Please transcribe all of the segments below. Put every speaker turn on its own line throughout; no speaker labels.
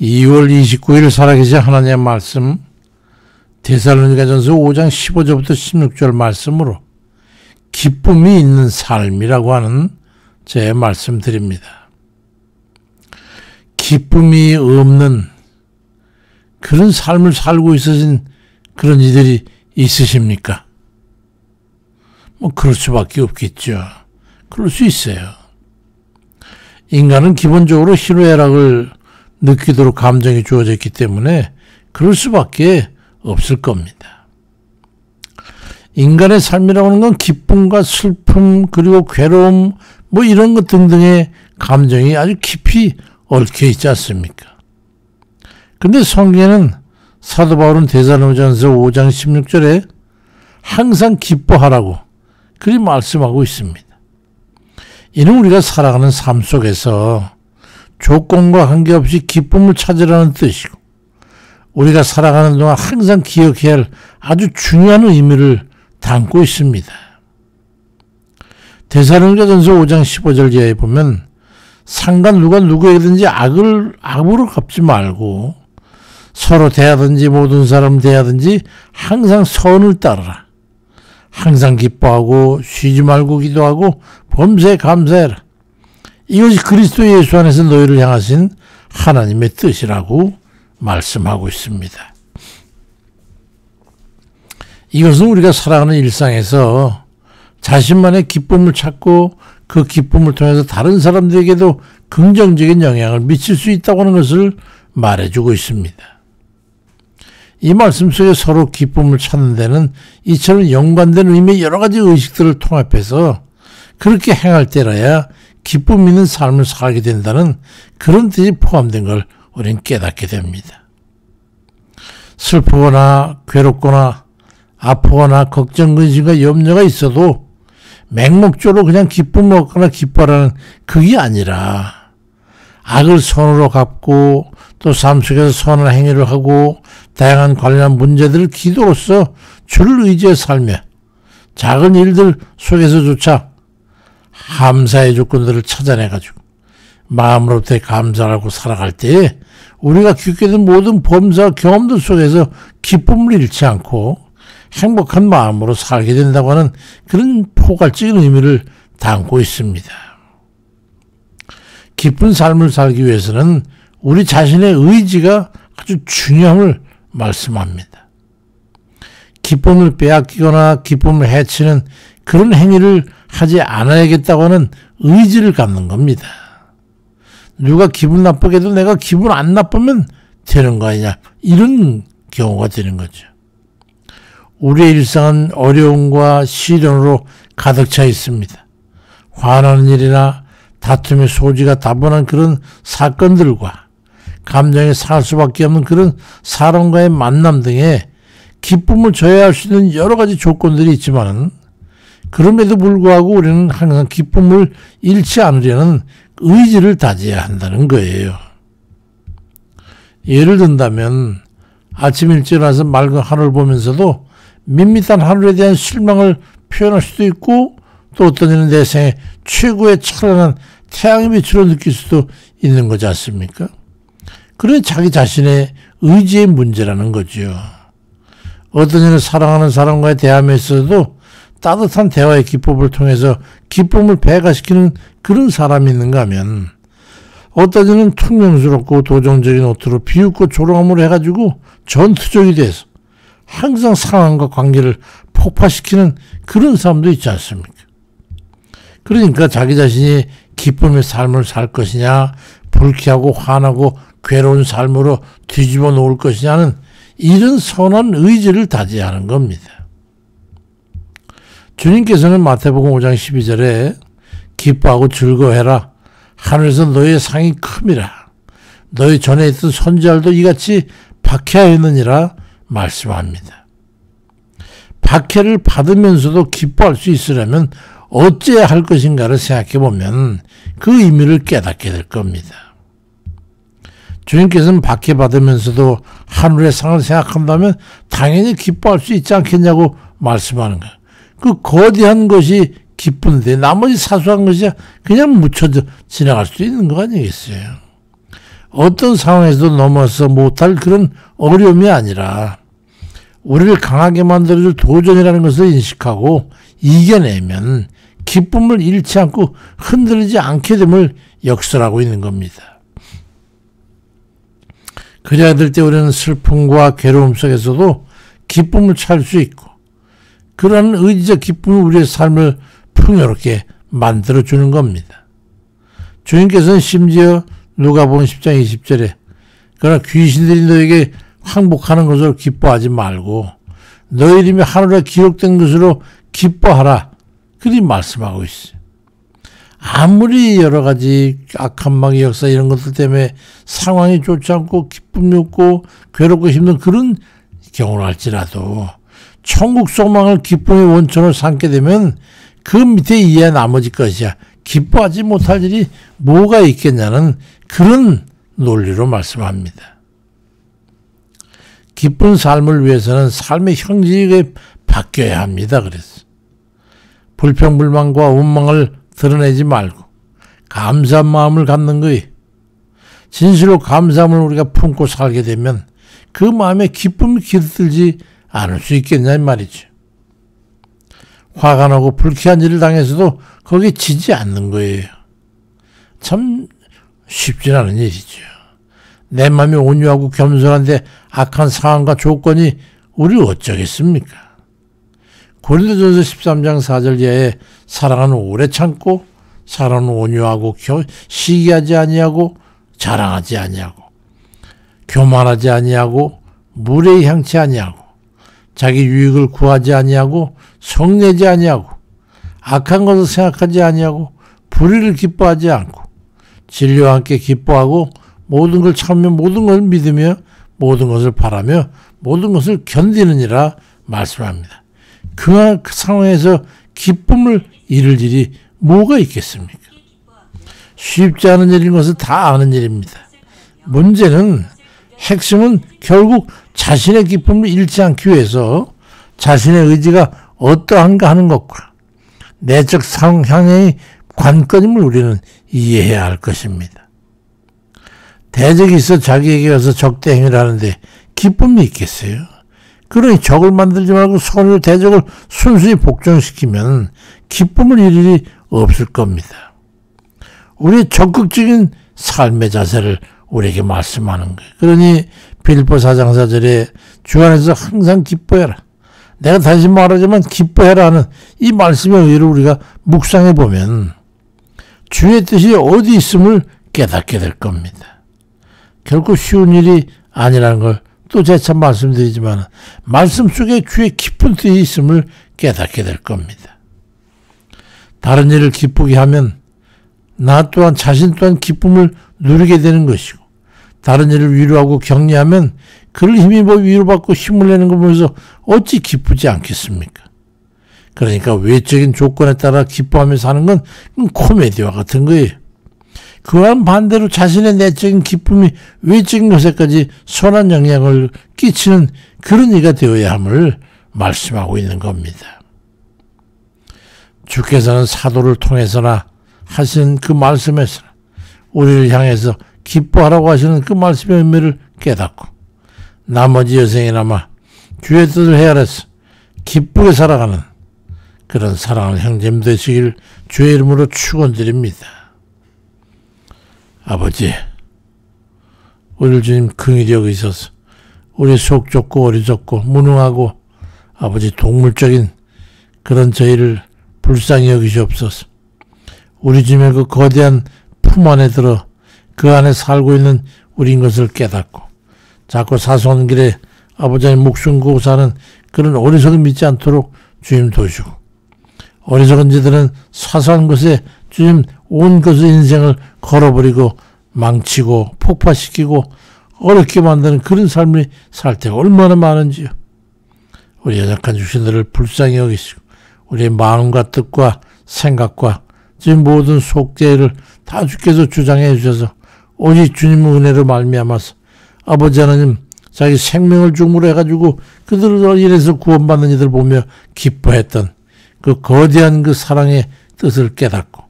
2월 29일 살아계신 하나님의 말씀 데살로니가전서 5장 15절부터 16절 말씀으로 기쁨이 있는 삶이라고 하는 제 말씀 드립니다. 기쁨이 없는 그런 삶을 살고 있으신 그런 이들이 있으십니까? 그럴 수밖에 없겠죠. 그럴 수 있어요. 인간은 기본적으로 희노애락을 느끼도록 감정이 주어졌기 때문에 그럴 수밖에 없을 겁니다. 인간의 삶이라고 하는 건 기쁨과 슬픔 그리고 괴로움 이런 것 등등의 감정이 아주 깊이 얽혀 있지 않습니까? 근데 성경에는 사도 바울은 데살로니가전서 5장 16절에 항상 기뻐하라고 그리 말씀하고 있습니다. 이는 우리가 살아가는 삶 속에서 조건과 관계없이 기쁨을 찾으라는 뜻이고 우리가 살아가는 동안 항상 기억해야 할 아주 중요한 의미를 담고 있습니다. 데살로니가전서 5장 15절 이하에 보면 상관 누가 누구에게든지 악으로 갚지 말고 서로 대하든지 모든 사람 대하든지 항상 선을 따르라. 항상 기뻐하고 쉬지 말고 기도하고 범사에 감사해라. 이것이 그리스도 예수 안에서 너희를 향하신 하나님의 뜻이라고 말씀하고 있습니다. 이것은 우리가 살아가는 일상에서 자신만의 기쁨을 찾고 그 기쁨을 통해서 다른 사람들에게도 긍정적인 영향을 미칠 수 있다고 하는 것을 말해주고 있습니다. 이 말씀 속에 서로 기쁨을 찾는 데는 이처럼 연관된 의미의 여러 가지 의식들을 통합해서 그렇게 행할 때라야 기쁨 있는 삶을 살게 된다는 그런 뜻이 포함된 걸 우리는 깨닫게 됩니다. 슬프거나 괴롭거나 아프거나 걱정, 근심과 염려가 있어도 맹목적으로 그냥 기쁨을 얻거나 기뻐하라는 그게 아니라 악을 선으로 갚고 또 삶 속에서 선한 행위를 하고 다양한 관련한 문제들을 기도로서 주를 의지해 살며 작은 일들 속에서조차 감사의 조건들을 찾아내가지고 마음으로부터 감사하고 살아갈 때에 우리가 겪게 된 모든 범사와 경험들 속에서 기쁨을 잃지 않고 행복한 마음으로 살게 된다고 하는 그런 포괄적인 의미를 담고 있습니다. 기쁜 삶을 살기 위해서는 우리 자신의 의지가 아주 중요함을 말씀합니다. 기쁨을 빼앗기거나 기쁨을 해치는 그런 행위를 하지 않아야겠다고 하는 의지를 갖는 겁니다. 누가 기분 나쁘게 해도 내가 기분 안 나쁘면 되는 거 아니냐 이런 경우가 되는 거죠. 우리의 일상은 어려움과 시련으로 가득 차 있습니다. 화나는 일이나 다툼의 소지가 다분한 그런 사건들과 감정이 상할 수밖에 없는 그런 사람과의 만남 등에 기쁨을 줘야 할 수 있는 여러 가지 조건들이 있지만 그럼에도 불구하고 우리는 항상 기쁨을 잃지 않으려는 의지를 다져야 한다는 거예요. 예를 든다면 아침 일찍 일어나서 맑은 하늘을 보면서도 밋밋한 하늘에 대한 실망을 표현할 수도 있고 또 어떤 이는 내 생에 최고의 찬란한 태양의 빛으로 느낄 수도 있는 거지 않습니까? 그래 자기 자신의 의지의 문제라는 거죠. 어떤 이는 사랑하는 사람과의 대함에 있어도 따뜻한 대화의 기법을 통해서 기쁨을 배가시키는 그런 사람이 있는가 하면 어떤 이는 퉁명스럽고 도정적인 어투로 비웃고 조롱함으로 해가지고 전투적이 돼서 항상 상황과 관계를 폭파시키는 그런 사람도 있지 않습니까? 그러니까 자기 자신이 기쁨의 삶을 살 것이냐 불쾌하고 화나고 괴로운 삶으로 뒤집어 놓을 것이냐는 이런 선한 의지를 다져야 하는 겁니다. 주님께서는 마태복음 5장 12절에 기뻐하고 즐거워해라. 하늘에서 너희의 상이 큼이라. 너희 전에 있던 선지자들도 이같이 박해하였느니라 말씀합니다. 박해를 받으면서도 기뻐할 수 있으려면 어찌해야 할 것인가를 생각해 보면 그 의미를 깨닫게 될 겁니다. 주님께서는 박해받으면서도 하늘의 상을 생각한다면 당연히 기뻐할 수 있지 않겠냐고 말씀하는 거예요. 그 거대한 것이 기쁜데 나머지 사소한 것이 그냥 묻혀져 지나갈 수도 있는 거 아니겠어요? 어떤 상황에서도 넘어서 못할 그런 어려움이 아니라 우리를 강하게 만들어줄 도전이라는 것을 인식하고 이겨내면 기쁨을 잃지 않고 흔들리지 않게 됨을 역설하고 있는 겁니다. 그래야 될 때 우리는 슬픔과 괴로움 속에서도 기쁨을 찾을 수 있고 그러한 의지적 기쁨이 우리의 삶을 풍요롭게 만들어주는 겁니다. 주님께서는 심지어 누가복음 10장 20절에 그러나 귀신들이 너에게 항복하는 것으로 기뻐하지 말고 너희 이름이 하늘에 기록된 것으로 기뻐하라 그리 말씀하고 있어요. 아무리 여러 가지 악한 마귀 역사 이런 것들 때문에 상황이 좋지 않고 기쁨이 없고 괴롭고 힘든 그런 경우를 할지라도 천국 소망을 기쁨의 원천으로 삼게 되면 그 밑에 이에 나머지 것이야 기뻐하지 못할 일이 뭐가 있겠냐는 그런 논리로 말씀합니다. 기쁜 삶을 위해서는 삶의 형질이 바뀌어야 합니다. 그래서 불평불만과 원망을 드러내지 말고 감사한 마음을 갖는 거예요. 진실로 감사함을 우리가 품고 살게 되면 그 마음에 기쁨이 깃들지 않을 수 있겠냐 이 말이죠. 화가 나고 불쾌한 일을 당해서도 거기에 지지 않는 거예요. 참 쉽지 않은 일이죠. 내 마음이 온유하고 겸손한데 악한 상황과 조건이 우리를 어쩌겠습니까? 고린도전서 13장 4절 이하에 사랑은 오래 참고 사랑은 온유하고 시기하지 아니하고 자랑하지 아니하고 교만하지 아니하고 무례히 향치 아니하고 자기 유익을 구하지 아니하고 성내지 아니하고 악한 것을 생각하지 아니하고 불의를 기뻐하지 않고 진리와 함께 기뻐하고 모든 걸 참으며 모든 걸 믿으며 모든 것을 바라며 모든 것을 견디느니라 말씀합니다. 그 상황에서 기쁨을 잃을 일이 뭐가 있겠습니까? 쉽지 않은 일인 것은 다 아는 일입니다. 문제는 핵심은 결국 자신의 기쁨을 잃지 않기 위해서 자신의 의지가 어떠한가 하는 것과 내적 상향의 관건임을 우리는 이해해야 할 것입니다. 대적이 있어 자기에게 와서 적대 행위를 하는데 기쁨이 있겠어요? 그러니 적을 만들지 말고 서로 대적을 순순히 복종시키면 기쁨을 잃을 일이 없을 겁니다. 우리의 적극적인 삶의 자세를 우리에게 말씀하는 거예요. 그러니 빌립보 4장 4절에 주 안에서 항상 기뻐해라. 내가 다시 말하자면 기뻐해라 하는 이 말씀의 의의를 우리가 묵상해 보면 주의 뜻이 어디 있음을 깨닫게 될 겁니다. 결코 쉬운 일이 아니라는 걸 또 재차 말씀드리지만 말씀 속에 주의 깊은 뜻이 있음을 깨닫게 될 겁니다. 다른 일을 기쁘게 하면 나 또한 자신 또한 기쁨을 누리게 되는 것이고 다른 일을 위로하고 격려하면 그를 힘입어 위로받고 힘을 내는 걸 보면서 어찌 기쁘지 않겠습니까? 그러니까 외적인 조건에 따라 기뻐하며 사는 건 코미디와 같은 거예요. 그와는 반대로 자신의 내적인 기쁨이 외적인 것에까지 선한 영향을 끼치는 그런 이가 되어야 함을 말씀하고 있는 겁니다. 주께서는 사도를 통해서나 하신 그 말씀에서나 우리를 향해서 기뻐하라고 하시는 그 말씀의 의미를 깨닫고 나머지 여생이나마 주의 뜻을 헤아려서 기쁘게 살아가는 그런 사랑하는 형제님 되시길 주의 이름으로 축원드립니다. 아버지, 우리를 주님 긍휼히 여기셔서 우리 속 좁고 어리석고 무능하고 아버지 동물적인 그런 저희를 불쌍히 여기시옵소서. 우리 주님의 그 거대한 품 안에 들어 그 안에 살고 있는 우리인 것을 깨닫고 자꾸 사소한 길에 아버지의 목숨 걸고 사는 그런 어리석은 믿지 않도록 주님 도우시고 어리석은 자들은 사소한 것에 주님 온 것의 인생을 걸어버리고 망치고 폭파시키고 어렵게 만드는 그런 삶을 살 때가 얼마나 많은지요. 우리 연약한 주신들을 불쌍히 여기시고 우리의 마음과 뜻과 생각과 지금 모든 속죄를 다 주께서 주장해 주셔서 오직 주님의 은혜로 말미암아서 아버지 하나님 자기 생명을 중으로 해가지고 그들을 인해서 구원받는 이들 보며 기뻐했던 그 거대한 그 사랑의 뜻을 깨닫고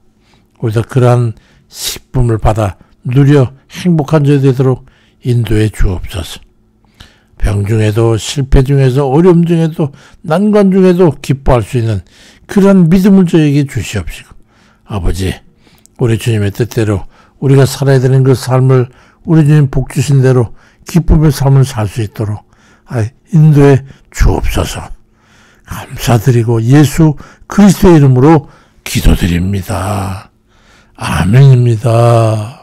우리도 그러한 기쁨을 받아 누려 행복한 자 되도록 인도해 주옵소서. 병 중에도 실패 중에서 어려움 중에도 난관 중에도 기뻐할 수 있는 그런 믿음을 저에게 주시옵시고 아버지 우리 주님의 뜻대로 우리가 살아야 되는 그 삶을 우리 주님 복 주신 대로 기쁨의 삶을 살 수 있도록 인도해 주옵소서. 감사드리고 예수 그리스도의 이름으로 기도드립니다. 아멘입니다.